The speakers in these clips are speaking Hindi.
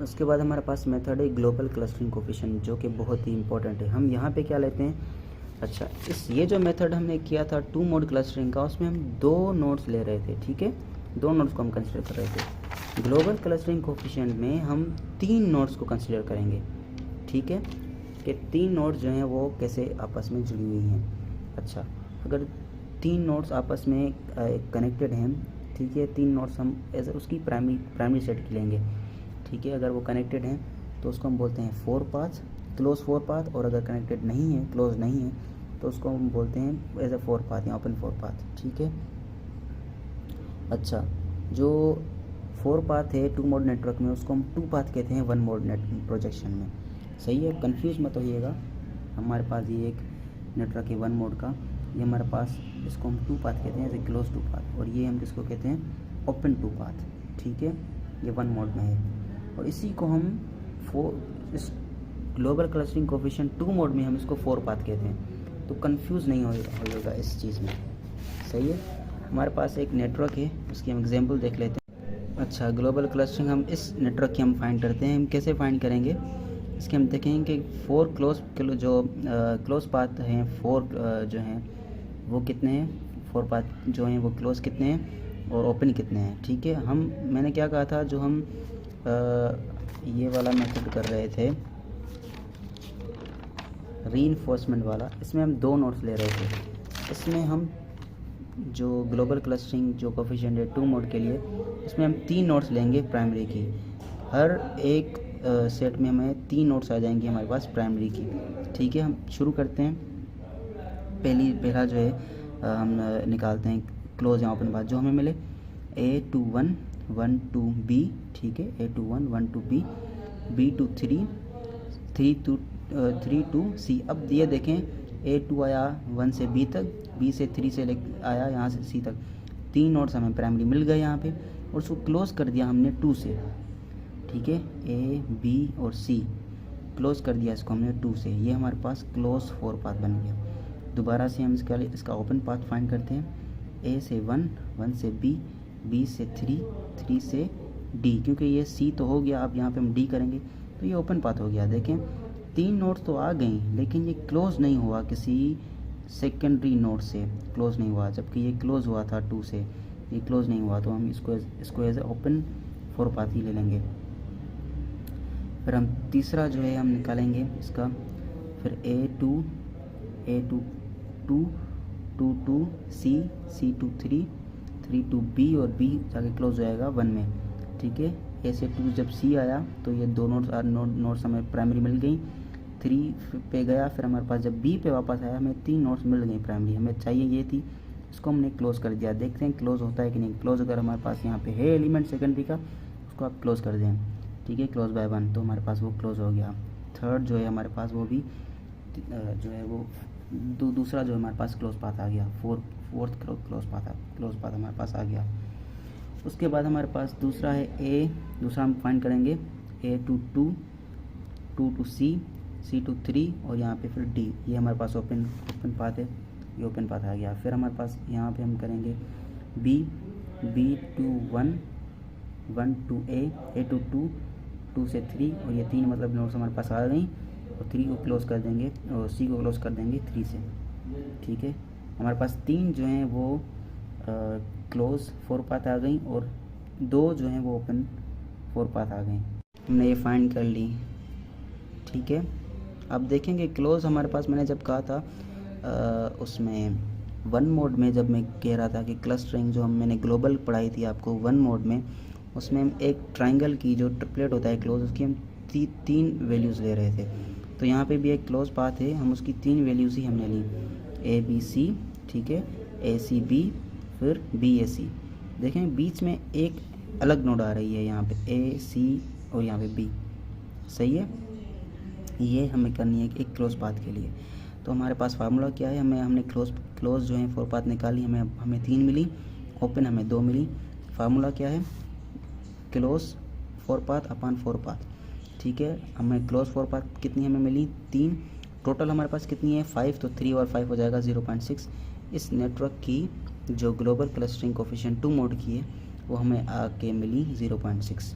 उसके बाद हमारे पास मेथड है ग्लोबल क्लस्टरिंग कोफिशिएंट, जो कि बहुत ही इंपॉर्टेंट है। हम यहाँ पे क्या लेते हैं, अच्छा ये जो मेथड हमने किया था 2 मोड क्लस्टरिंग का, उसमें हम 2 नोड्स ले रहे थे, ठीक है, 2 नोड्स को हम कंसिडर कर रहे थे। ग्लोबल क्लस्टरिंग कोफिशिएंट में हम 3 नोड्स को कंसिडर करेंगे, ठीक है, कि 3 नोड्स जो हैं वो कैसे आपस में जुड़ी हुई हैं। अच्छा, अगर 3 नोड्स आपस में कनेक्टेड हैं, ठीक है, 3 नोड्स हम एज उसकी प्राइमरी सेट की लेंगे, ठीक है। अगर वो कनेक्टेड हैं तो उसको हम बोलते हैं 4 पाथ, क्लोज 4 पाथ, और अगर कनेक्टेड नहीं है, क्लोज नहीं है, तो उसको हम बोलते हैं एज ए 4 पाथ या ओपन 4 पाथ, ठीक है। अच्छा, जो 4 पाथ है 2 मोड नेटवर्क में, उसको हम 2 पाथ कहते हैं 1 मोड नेट प्रोजेक्शन में, सही है, कंफ्यूज मत होइएगा। हमारे पास ये एक नेटवर्क है 1 मोड का, ये हमारे पास, इसको हम 2 पाथ कहते हैं एज ए क्लोज 2 पाथ, और ये हम किसको कहते हैं ओपन 2 पाथ, ठीक है, ये 1 मोड में है। और इसी को हम इस ग्लोबल क्लस्टरिंग कोफिशिएंट 2 मोड में हम इसको 4 पाथ कहते हैं, तो कंफ्यूज नहीं होगा इस चीज़ में, सही है। हमारे पास एक नेटवर्क है, उसकी हम एग्जांपल देख लेते हैं। अच्छा, ग्लोबल क्लस्टरिंग हम इस नेटवर्क की हम फाइंड करते हैं। हम कैसे फाइंड करेंगे, इसके हम देखेंगे कि 4 क्लोज पाथ हैं, 4 जो हैं वो कितने हैं, 4 पाथ जो हैं वो क्लोज कितने हैं और ओपन कितने हैं, ठीक है। मैंने क्या कहा था, जो हम ये वाला मेथड कर रहे थे रीइंफोर्समेंट वाला, इसमें हम 2 नोड्स ले रहे थे। इसमें हम जो ग्लोबल क्लस्टरिंग जो कोफिशिएंट है 2 मोड के लिए, इसमें हम 3 नोड्स लेंगे प्राइमरी की। हर एक सेट में हमें 3 नोड्स आ जाएंगे हमारे पास प्राइमरी की, ठीक है। हम शुरू करते हैं, पहला जो है हम निकालते हैं क्लोज या ओपन पाथ, जो हमें मिले A21 1 2 B, ठीक है, A21 1 2 B, B23 3 2 C। अब ये देखें, A2 आया 1 से B तक, B से 3 से आया यहाँ से C तक, 3 नोड्स हमें प्राइमरी मिल गए यहाँ पे, और उसको क्लोज कर दिया हमने 2 से, ठीक है, A B और C क्लोज कर दिया इसको हमने 2 से। ये हमारे पास क्लोज 4 पाथ बन गया। दोबारा से हम इसका ओपन पाथ फाइंड करते हैं, A से 1 1 से B, B से 3 3 से D, क्योंकि ये C तो हो गया, अब यहाँ पे हम D करेंगे तो ये ओपन पाथ हो गया। देखें 3 नोड्स तो आ गई, लेकिन ये क्लोज नहीं हुआ, किसी सेकेंडरी नोड से क्लोज नहीं हुआ, जबकि ये क्लोज हुआ था 2 से, ये क्लोज नहीं हुआ, तो हम इसको एज ए ओपन 4 पाथ ही ले लेंगे। फिर हम तीसरा जो है हम निकालेंगे इसका, फिर A2 2 2 C 2 3 2 B, और B जाके क्लोज हो जाएगा 1 में, ठीक है। A से 2 जब C आया तो ये 2 नोड्स हमें प्राइमरी मिल गई, 3 पे गया, फिर हमारे पास जब B पे वापस आया हमें 3 नोड्स मिल गई प्राइमरी, हमें चाहिए ये थी, इसको हमने क्लोज कर दिया। देखते हैं क्लोज होता है कि नहीं। क्लोज अगर हमारे पास यहाँ पे है एलिमेंट सेकेंडरी का, उसको आप क्लोज कर दें, ठीक है, क्लोज बाय 1, तो हमारे पास वो क्लोज हो गया। थर्ड जो है हमारे पास वो भी जो है वो दूसरा जो हमारे पास क्लोज पाथ आ गया, फोर्थ क्लोज पाथ हमारे पास आ गया। उसके बाद हमारे पास दूसरा है दूसरा हम फाइंड करेंगे A2 2 2 C 2 3, और यहाँ पे फिर D, ये हमारे पास ओपन पाथ है, ये ओपन पाथ आ गया। फिर हमारे पास यहाँ पे हम करेंगे B2 1 1 2 A2 2 से 3, और ये 3 मतलब नोड्स हमारे पास आ गई, और 3 को क्लोज कर देंगे और C को क्लोज कर देंगे 3 से, ठीक है। हमारे पास 3 जो हैं वो क्लोज 4 पाथ आ गई, और 2 जो हैं वो ओपन 4 पाथ आ गई। हमने ये फाइंड कर ली, ठीक है। अब देखेंगे क्लोज हमारे पास, मैंने जब कहा था उसमें 1 मोड में, जब मैं कह रहा था कि क्लस्टरिंग जो मैंने ग्लोबल पढ़ाई थी आपको 1 मोड में, उसमें हम एक ट्रायंगल की जो ट्रिपलेट होता है क्लोज, उसकी हम 3 वैल्यूज़ ले रहे थे। तो यहाँ पे भी एक क्लोज पाथ है, हम उसकी 3 वैल्यूज़ ही हमने ली, ABC, ठीक है, ACB, फिर BAC। देखें बीच में एक अलग नोड आ रही है, यहाँ पे AC और यहाँ पे B, सही है। ये हमें करनी है एक क्लोज पाथ के लिए। तो हमारे पास फार्मूला क्या है, हमने क्लोज जो है 4 पाथ निकाली, हमें 3 मिली, ओपन हमें 2 मिली। फार्मूला क्या है, क्लोज 4 पाथ अपॉन 4 पाथ, ठीक है। हमें क्लोज 4 पाथ कितनी हमें मिली, 3, टोटल हमारे पास कितनी है 5, तो 3 और 5 हो जाएगा 0.6। इस नेटवर्क की जो ग्लोबल क्लस्टरिंग कोफिशिएंट 2 मोड की है वो हमें आके मिली 0.6।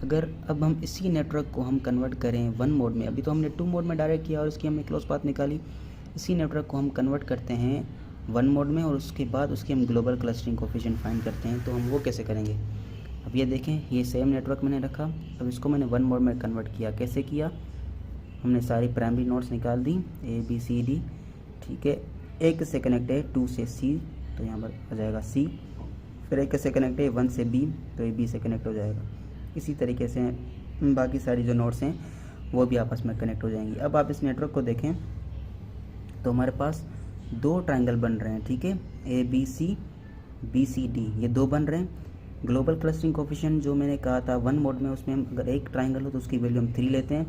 अगर अब हम इसी नेटवर्क को हम कन्वर्ट करें वन मोड में, अभी तो हमने टू मोड में डायरेक्ट किया और इसकी हमने क्लोज पाथ निकाली, इसी नेटवर्क को हम कन्वर्ट करते हैं वन मोड में और उसके बाद उसकी हम ग्लोबल क्लस्टरिंग कोफिशिएंट फाइंड करते हैं। तो हम वो कैसे करेंगे, अब ये देखें, ये सेम नेटवर्क मैंने रखा, अब इसको मैंने वन मोड में कन्वर्ट किया। कैसे किया, हमने सारी प्राइमरी नोड्स निकाल दी ए बी सी डी, ठीक है। एक से कनेक्ट है 2 से C, तो यहाँ पर आ जाएगा C, फिर एक से कनेक्ट है 1 से B, तो ये B से कनेक्ट हो जाएगा। इसी तरीके से बाकी सारी जो नोड्स हैं वो भी आपस में कनेक्ट हो जाएंगी। अब आप इस नेटवर्क को देखें तो हमारे पास 2 ट्रायंगल बन रहे हैं, ठीक है, ABC BCD, ये 2 बन रहे हैं। ग्लोबल क्लस्टरिंग कोफिशिएंट जो मैंने कहा था वन मोड में, उसमें हम अगर एक ट्रायंगल हो तो उसकी वैल्यू हम 3 लेते हैं,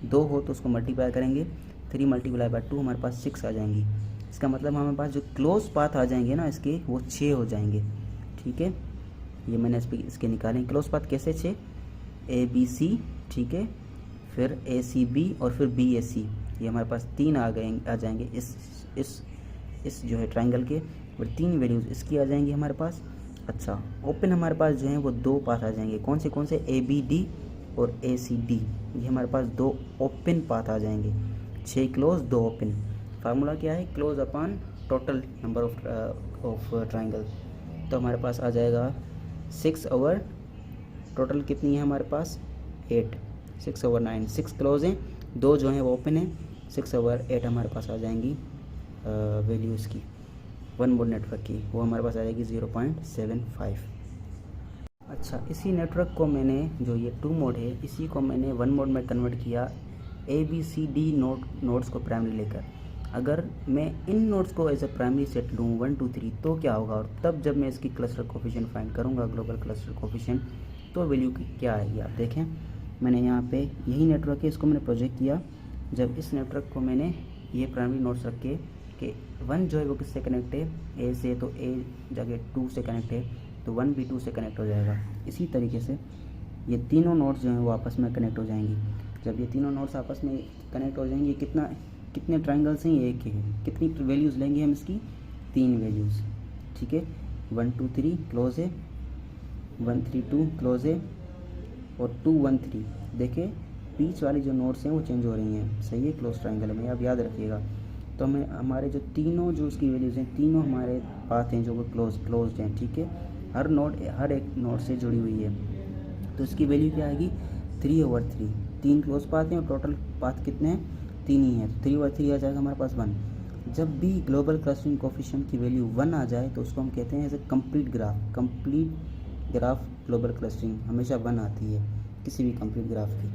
2 हो तो उसको मल्टीप्लाई करेंगे, 3 मल्टीप्लाई बाय 2 हमारे पास 6 आ जाएंगी। इसका मतलब हमारे पास जो क्लोज पाथ आ जाएंगे ना इसके, वो 6 हो जाएंगे, ठीक है। ये मैंने इसके निकाले क्लोज पाथ कैसे, 6 ABC, ठीक है, फिर ACB और फिर BAC, ये हमारे पास 3 आ जाएंगे इस जो है ट्रायंगल के, और 3 वैल्यूज़ इसकी आ जाएंगी हमारे पास। अच्छा, ओपन हमारे पास जो है वो 2 पाथ आ जाएंगे, कौन से ABD और ACD, ये हमारे पास 2 ओपन पाथ आ जाएंगे, 6 क्लोज 2 ओपन। फार्मूला क्या है, close upon total number of triangle, तो हमारे पास आ जाएगा 6 ओवर टोटल कितनी है हमारे पास 8, 6 ओवर 9, 6 क्लोज हैं, 2 जो हैं वो ओपन हैं, 6 ओवर 8 हमारे पास आ जाएंगी वैल्यूज़ की वन मोड नेटवर्क की, वो हमारे पास आ जाएगी 0.75। अच्छा, इसी नेटवर्क को मैंने, जो ये 2 मोड है, इसी को मैंने वन मोड में कन्वर्ट किया ABCD नोड्स को प्राइमरी लेकर। अगर मैं इन नोड्स को एज ए प्राइमरी सेट लूँ 1 2 3 तो क्या होगा, और तब जब मैं इसकी क्लस्टर कोफिशिएंट फाइंड करूँगा ग्लोबल क्लस्टर कोफिशिएंट, तो वैल्यू क्या आएगी। आप देखें, मैंने यहाँ पे यही नेटवर्क है, इसको मैंने प्रोजेक्ट किया। जब इस नेटवर्क को मैंने ये प्राइमरी नोड्स रख के कि 1 जो है वो किससे कनेक्ट है, A से, तो A जगह 2 से कनेक्ट है, तो 1 भी 2 से कनेक्ट हो जाएगा। इसी तरीके से ये तीनों नोड्स जो हैं वो आपस में कनेक्ट हो जाएंगी। जब ये तीनों नोड्स आपस में कनेक्ट हो जाएंगी, कितने ट्रायंगल्स हैं, ये एक ही है, कितनी वैल्यूज़ लेंगे हम इसकी, 3 वैल्यूज़, ठीक है। 1 2 3 क्लोज है, 1 3 2 क्लोज है, और 2 1 3। देखिए बीच वाली जो नोड्स हैं वो चेंज हो रही हैं, सही है, क्लोज ट्रायंगल में, आप याद रखिएगा। तो हमें हमारे जो तीनों जो उसकी वैल्यूज़ हैं, तीनों हमारे पाथ हैं जो वो क्लोज्ड हैं, ठीक है। हर एक नोड से जुड़ी हुई है, तो इसकी वैल्यू क्या आएगी, 3 ओवर 3। 3 क्लोज पाथ हैं और टोटल पाथ कितने हैं, 3 ही हैं, 3 ओवर 3 आ जाएगा हमारे पास 1। जब भी ग्लोबल क्लस्टरिंग कोफिशिएंट की वैल्यू 1 आ जाए तो उसको हम कहते हैं as a complete graph global clustering हमेशा 1 आती है किसी भी कंप्लीट ग्राफ की।